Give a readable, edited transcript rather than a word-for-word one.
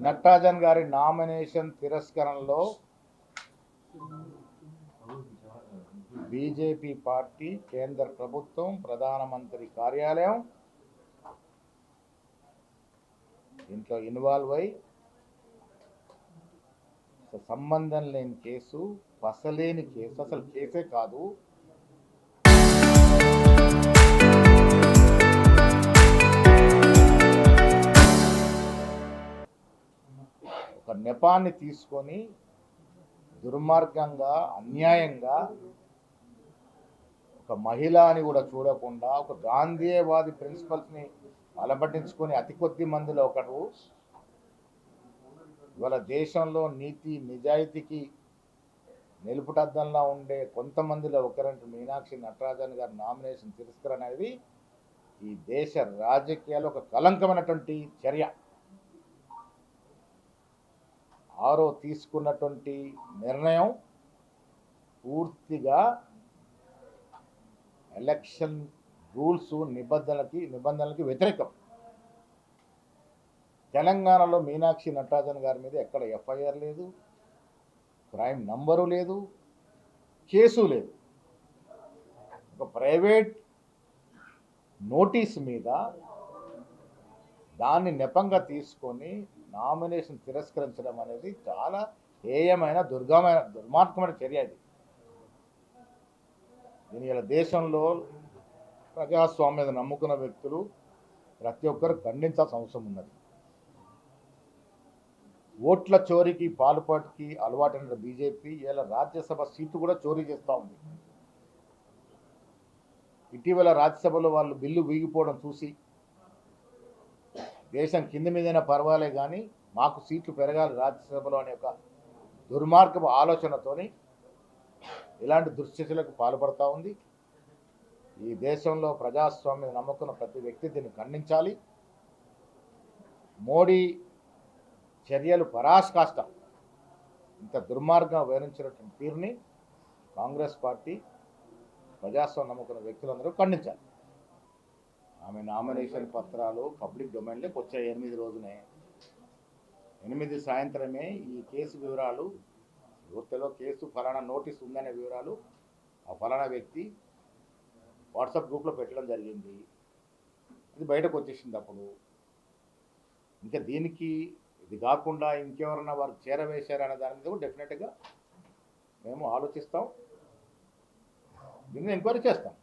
నటరాజన్ గారి nomination తిరస్కరణలో BJP party, కేంద్ర ప్రభుత్వం, ప్రధానమంత్రి కార్యాలయం దీంట్లో ఇన్వాల్వ్ అయి సంబంధం లేని కేసు, పసలేని కేసు, అసలు కేసే కాదు. ఒక నెపాన్ని తీసుకొని దుర్మార్గంగా, అన్యాయంగా ఒక మహిళ అని కూడా చూడకుండా ఒక గాంధీయవాది ప్రిన్సిపల్స్ని అలబట్టించుకొని అతి కొద్ది మందిలో ఒకరు ఇవాళ దేశంలో నీతి నిజాయితీకి నిలుపుటద్దంలా ఉండే కొంతమందిలో ఒకరంటే మీనాక్షి నటరాజన్ గారి నామినేషన్ తిరస్కరణ అనేది ఈ దేశ రాజకీయాల్లో ఒక కలంకమైనటువంటి చర్య. ఆరో తీసుకున్నటువంటి నిర్ణయం పూర్తిగా ఎలక్షన్ రూల్స్ నిబంధనలకి వ్యతిరేకం. తెలంగాణలో మీనాక్షి నటరాజన్ గారి మీద ఎక్కడ ఎఫ్ఐఆర్ లేదు, క్రైమ్ నంబరు లేదు, కేసు లేదు. ఒక ప్రైవేట్ నోటీస్ మీద దాన్ని నెపంగా తీసుకొని నామినేషన్ తిరస్కరించడం అనేది చాలా హేయమైన దుర్మార్గమైన చర్య. ఇది దీని ఇలా దేశంలో ప్రజాస్వామ్యం నమ్ముకున్న వ్యక్తులు ప్రతి ఒక్కరు ఖండించాల్సిన అవసరం ఉన్నది. ఓట్ల చోరీకి పాల్పాటుకి అలవాటైన బీజేపీ ఇలా రాజ్యసభ సీటు కూడా చోరీ చేస్తూ ఉంది. ఇటీవల రాజ్యసభలో వాళ్ళు బిల్లు వీగిపోవడం చూసి దేశం కింద మీదైనా పర్వాలే కానీ మాకు సీట్లు పెరగాలి రాజ్యసభలో అనే ఒక దుర్మార్గపు ఆలోచనతోని ఇలాంటి దుశ్చర్యలకు పాల్పడుతూ ఉంది. ఈ దేశంలో ప్రజాస్వామ్యం నమ్ముకున్న ప్రతి వ్యక్తి దీన్ని ఖండించాలి. మోడీ చర్యలు పరాకాష్ట. ఇంత దుర్మార్గంగా వివరించినటువంటి తీరుని కాంగ్రెస్ పార్టీ, ప్రజాస్వామ్యం నమ్ముకున్న వ్యక్తులందరూ ఖండించాలి. ఆమె నామినేషన్ పత్రాలు పబ్లిక్ డొమైన్లోకి వచ్చాయి 8 రోజునే. 8 సాయంత్రమే ఈ కేసు వివరాలు, యువతలో కేసు ఫలానా నోటీస్ ఉందనే వివరాలు ఆ ఫలానా వ్యక్తి వాట్సాప్ గ్రూప్లో పెట్టడం జరిగింది. ఇది బయటకు వచ్చేసింది. అప్పుడు ఇంకా దీనికి ఇది కాకుండా ఇంకెవరన్నా వారు చేరవేశారనే దాని మీద కూడా డెఫినెట్గా మేము ఆలోచిస్తాం, దీన్ని ఎంక్వైరీ చేస్తాం.